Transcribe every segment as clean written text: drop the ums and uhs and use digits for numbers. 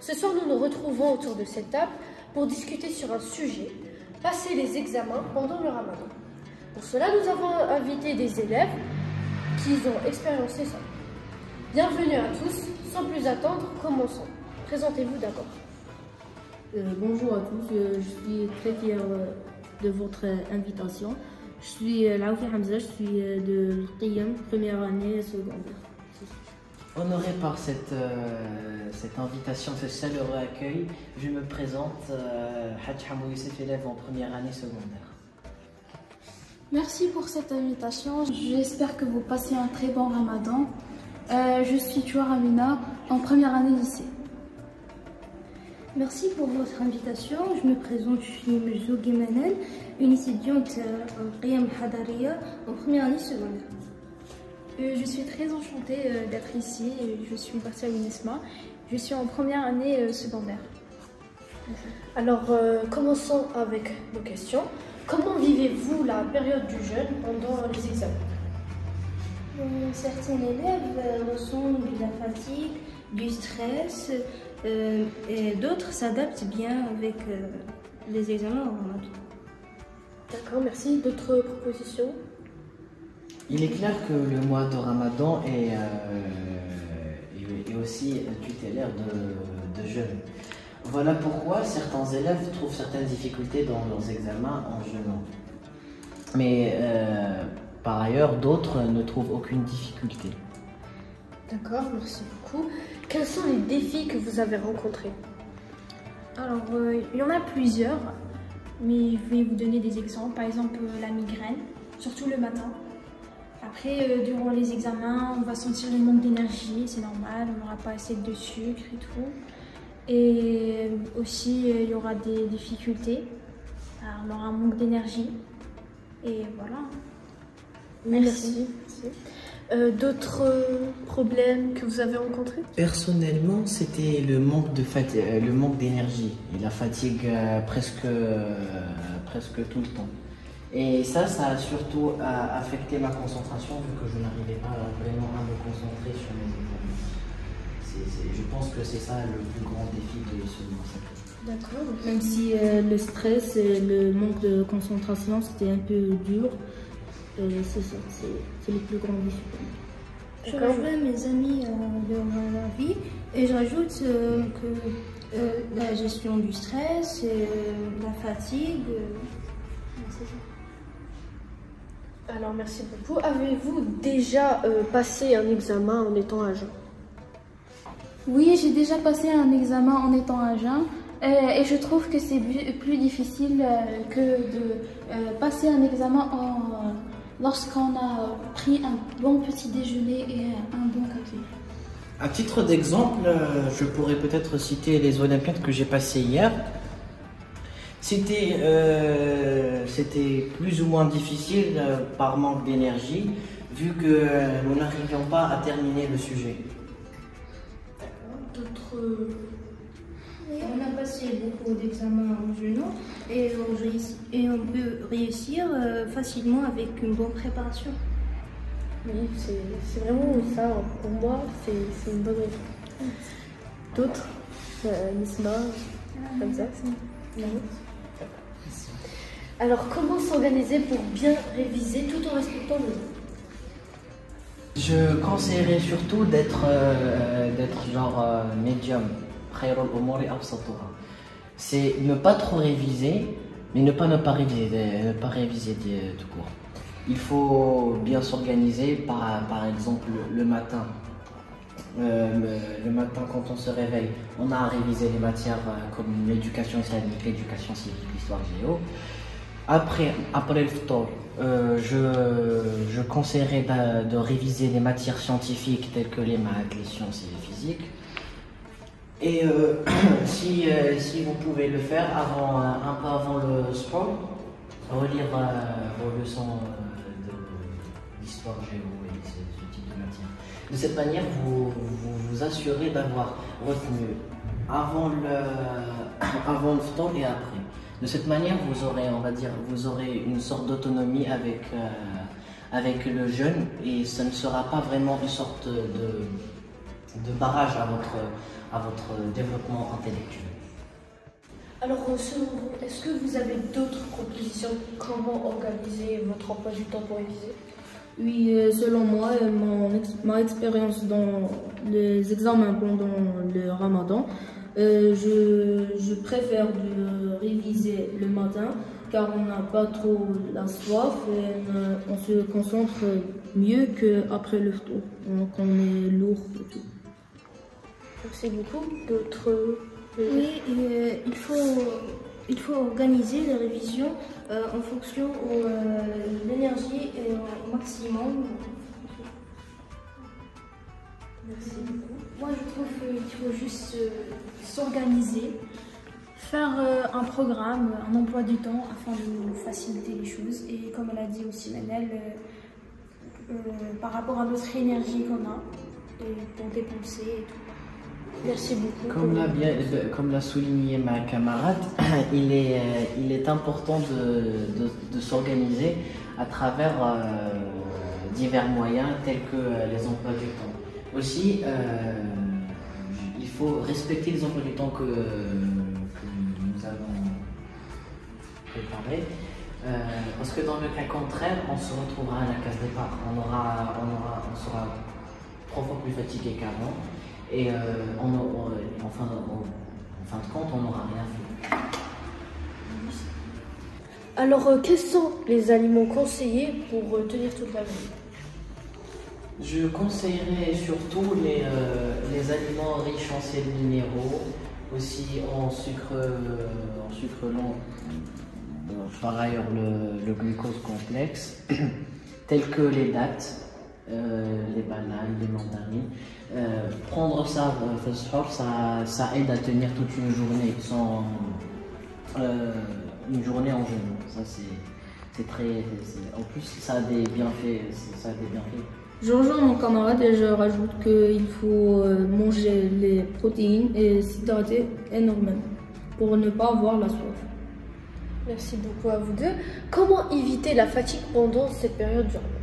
Ce soir, nous nous retrouvons autour de cette table pour discuter sur un sujet, passer les examens pendant le ramadan. Pour cela, nous avons invité des élèves qui ont expérimenté ça. Bienvenue à tous, sans plus attendre, commençons. Présentez-vous d'abord. Bonjour à tous, je suis très fière de votre invitation. Je suis Laoufi Hamza, je suis de l'Qiyam, première année secondaire. Honoré par cette invitation, ce chaleureux accueil, je me présente, Hadj Hamou Youssef, élève en première année secondaire. Merci pour cette invitation, j'espère que vous passez un très bon ramadan. Je suis Touar Amina, en première année lycée. Merci pour votre invitation. Je me présente, je suis Mejou Guimanel, une étudiante en Qiyam Hadariya en première année secondaire. Je suis très enchantée d'être ici. Je suis partie à l'UNESMA. Je suis en première année secondaire. Alors, commençons avec nos questions. Comment vivez-vous la période du jeûne pendant les examens? Certains élèves ressentent de la fatigue, du stress, et d'autres s'adaptent bien avec les examens au ramadan. D'accord, merci. D'autres propositions? Il est clair que le mois de Ramadan est aussi tutélaire de jeûne. Voilà pourquoi certains élèves trouvent certaines difficultés dans leurs examens en jeûnant. Mais par ailleurs, d'autres ne trouvent aucune difficulté. D'accord, merci beaucoup. Quels sont les défis que vous avez rencontrés? Alors, il y en a plusieurs, mais je vais vous donner des exemples. Par exemple, la migraine, surtout le matin. Après, durant les examens, on va sentir le manque d'énergie, c'est normal, on n'aura pas assez de sucre et tout. Et aussi, il y aura des difficultés, alors, on aura un manque d'énergie. Et voilà. Merci. D'autres problèmes que vous avez rencontrés? Personnellement, c'était le manque d'énergie et la fatigue presque tout le temps. Et ça a surtout affecté ma concentration vu que je n'arrivais pas vraiment à me concentrer sur mes examens. Je pense que c'est ça le plus grand défi de ce mois. D'accord. Même si le stress et le manque de concentration c'était un peu dur, c'est ça, c'est le plus grand défi. Je rejoins mes amis de leur vie et j'ajoute que la gestion du stress et la fatigue, c'est ça. Alors, merci beaucoup. Avez-vous déjà passé un examen en étant à jeun? Oui, j'ai déjà passé un examen en étant à jeun et je trouve que c'est plus difficile que de passer un examen lorsqu'on a pris un bon petit déjeuner et un bon café. À titre d'exemple, je pourrais peut-être citer les Olympiades que j'ai passées hier. C'était plus ou moins difficile par manque d'énergie, vu que nous n'arrivions pas à terminer le sujet. D'autres... On a passé beaucoup d'examens en jeûnant et on peut réussir facilement avec une bonne préparation. Oui, c'est vraiment ça. Pour moi, c'est une bonne raison. D'autres? Nisma, comme ça? Non. Alors, comment s'organiser pour bien réviser tout en respectant le temps? Je conseillerais surtout d'être genre médium. C'est ne pas trop réviser, mais ne pas réviser tout court. Il faut bien s'organiser, par exemple le matin. Le matin, quand on se réveille, on a à réviser les matières comme l'éducation islamique, l'éducation civique, l'histoire géo. Après le ftour, je conseillerais de réviser les matières scientifiques telles que les maths, les sciences et les physiques. Et si vous pouvez le faire un peu avant le sport, relire vos leçons d'histoire géo et ce type de matière. De cette manière, vous assurez d'avoir retenu avant le ftour et après. De cette manière, vous aurez une sorte d'autonomie avec le jeûne et ça ne sera pas vraiment une sorte barrage à votre développement intellectuel. Alors, selon vous, est-ce que vous avez d'autres propositions? Comment organiser votre emploi du temps pour réviser? Oui, selon moi, ma expérience dans les examens pendant le ramadan, je préfère de réviser le matin car on n'a pas trop la soif et on se concentre mieux qu'après le tour. Donc on est lourd et tout. Merci beaucoup. D'autres... Oui, il faut organiser les révisions en fonction de l'énergie au maximum. Merci beaucoup. Moi, je trouve qu'il faut juste s'organiser, faire un programme, un emploi du temps afin de nous faciliter les choses. Et comme elle a dit aussi, Manel, par rapport à notre énergie qu'on a, et pour dépenser et tout. Merci beaucoup. Comme l'a souligné ma camarade, il est important de s'organiser à travers divers moyens tels que les emplois du temps. Aussi, il faut respecter les emplois du temps que nous avons préparés. Parce que dans le cas contraire, on se retrouvera à la case départ. On sera 3 fois plus fatigué qu'avant. Et en fin de compte, on n'aura rien fait. Alors, quels sont les aliments conseillés pour tenir toute la vie? Je conseillerais surtout les aliments riches en sels minéraux, aussi en sucre lent, par ailleurs le glucose complexe, tels que les dattes, les bananes, les mandarines. Prendre ça, ça aide à tenir toute une journée sans une journée en jeûne. Ça c'est très. En plus, ça a des bienfaits. Je rejoins mon camarade et je rajoute qu'il faut manger les protéines et s'hydrater énormément pour ne pas avoir la soif. Merci beaucoup à vous deux. Comment éviter la fatigue pendant cette période du ramadan?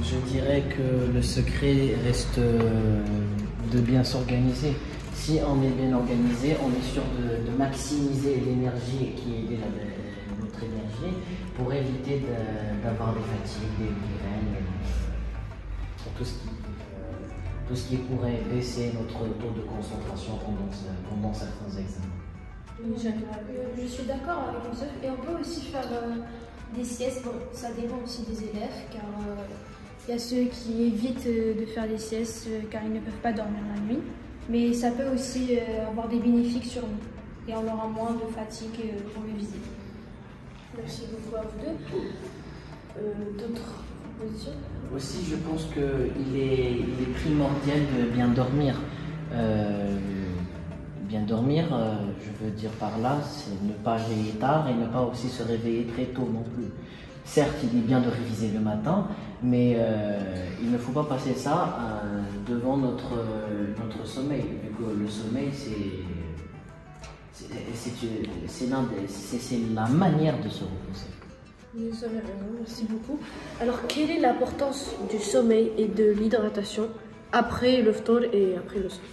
Je dirais que le secret reste de bien s'organiser. Si on est bien organisé, on est sûr de maximiser l'énergie qui est notre énergie pour éviter d'avoir des fatigues, des migraines, tout ce qui pourrait baisser notre taux de concentration pendant certains examens. Je suis d'accord avec vous, et on peut aussi faire des siestes. Bon, ça dépend aussi des élèves, car il y a ceux qui évitent de faire des siestes car ils ne peuvent pas dormir la nuit. Mais ça peut aussi avoir des bénéfices sur nous, et on aura moins de fatigue pour réviser. Merci beaucoup à vous deux. D'autres propositions? Aussi, je pense qu'il est primordial de bien dormir. Bien dormir, je veux dire par là, c'est ne pas veiller tard et ne pas aussi se réveiller très tôt non plus. Certes, il est bien de réviser le matin, mais il ne faut pas passer ça devant notre sommeil. Vu que le sommeil, c'est la manière de se reposer. Vous avez raison, merci beaucoup. Alors, quelle est l'importance du sommeil et de l'hydratation après le ftour et après le soir?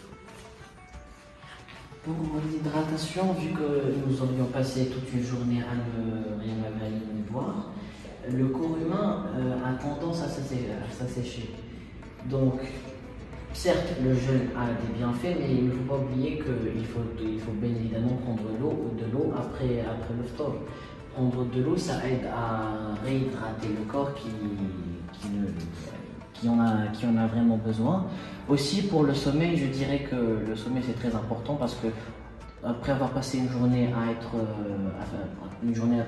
Pour l'hydratation, vu que nous aurions passé toute une journée à ne rien boire, le corps humain a tendance à s'assécher. Donc, certes, le jeûne a des bienfaits, mais il ne faut pas oublier qu'il faut bien évidemment prendre de l'eau après le ftour. Prendre de l'eau, ça aide à réhydrater le corps qui en a vraiment besoin. Aussi pour le sommeil, je dirais que le sommeil c'est très important parce que après avoir passé une journée à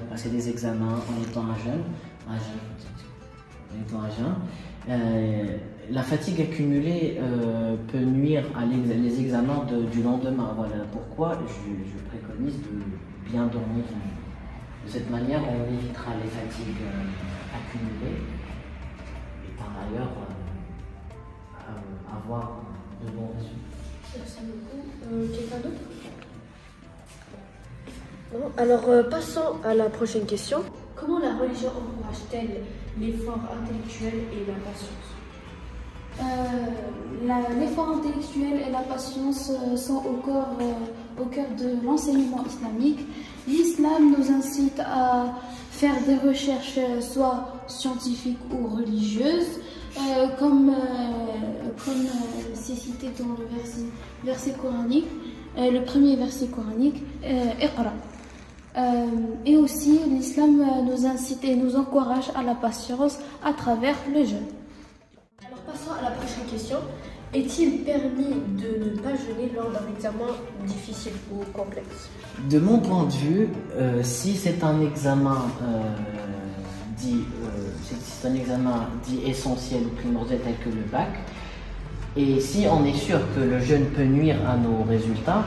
passer des examens en étant à jeûne, la fatigue accumulée peut nuire à les examens du lendemain. Voilà pourquoi je préconise de bien dormir. De cette manière, on évitera les fatigues accumulées et par ailleurs avoir de bons résultats. Merci beaucoup. Quelqu'un d'autre? Non. Alors, passons à la prochaine question. Comment la religion encourage-t-elle l'effort intellectuel et la patience? L'effort intellectuel et la patience sont au cœur de l'enseignement islamique. L'islam nous incite à faire des recherches soit scientifiques ou religieuses, comme c'est cité dans le verset coranique, le premier verset coranique, Iqra. Et aussi, l'islam nous incite et nous encourage à la patience à travers le jeûne. Alors passons à la prochaine question. Est-il permis de ne pas jeûner lors d'un examen difficile ou complexe? De mon point de vue, si c'est un examen dit essentiel ou primordial tel que le bac, et si on est sûr que le jeûne peut nuire à nos résultats,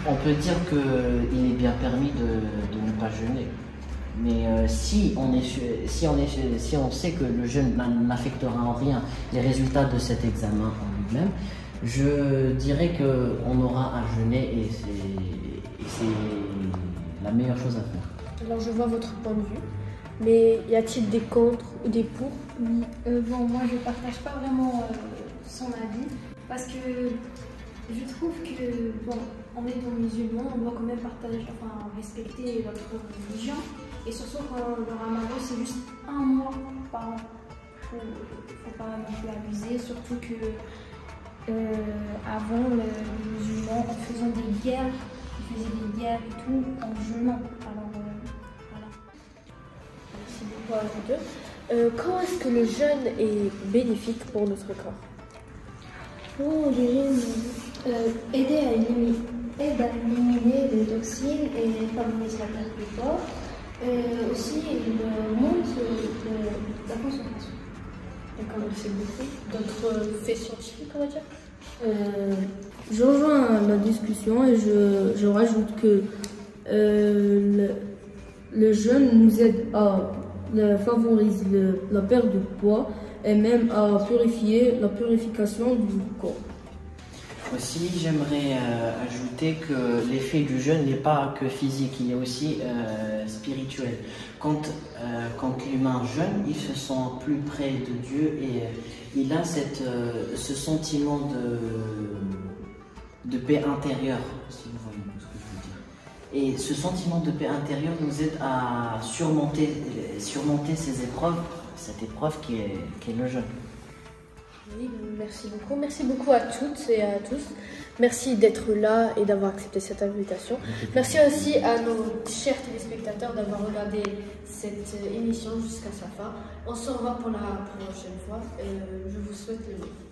on peut dire qu'il est bien permis de ne pas jeûner. Mais si on sait que le jeûne n'affectera en rien les résultats de cet examen en lui-même, je dirais qu'on aura à jeûner et c'est la meilleure chose à faire. Alors je vois votre point de vue, mais y a-t-il des contre ou des pour? Oui, bon, moi je ne partage pas vraiment son avis parce que je trouve que, bon, en étant musulman, on doit quand même respecter notre religion. Et surtout quand le ramadan c'est juste un mois par an. Faut pas non plus abuser, surtout que avant les musulmans en faisant des guerres, ils faisaient des guerres et tout en jeûnant. Alors voilà. Merci beaucoup à vous deux. Quand est-ce que le jeûne est bénéfique pour notre corps? Pour le jeûne, aide à éliminer les toxines et favorise la perte du corps. Aussi, il monte la concentration. D'accord, merci beaucoup. D'autres faits scientifiques, on va dire? Je rejoins la discussion et je rajoute que le jeûne nous aide à favoriser la perte de poids et même à purifier la purification du corps. Aussi, j'aimerais ajouter que l'effet du jeûne n'est pas que physique, il est aussi spirituel. Quand l'humain jeûne, il se sent plus près de Dieu et il a ce sentiment de paix intérieure, si vous voyez ce que je veux dire. Et ce sentiment de paix intérieure nous aide à surmonter ces épreuves, cette épreuve qui est le jeûne. Oui, merci beaucoup. Merci beaucoup à toutes et à tous. Merci d'être là et d'avoir accepté cette invitation. Merci aussi à nos chers téléspectateurs d'avoir regardé cette émission jusqu'à sa fin. On se revoit pour la prochaine fois. Je vous souhaite le meilleur.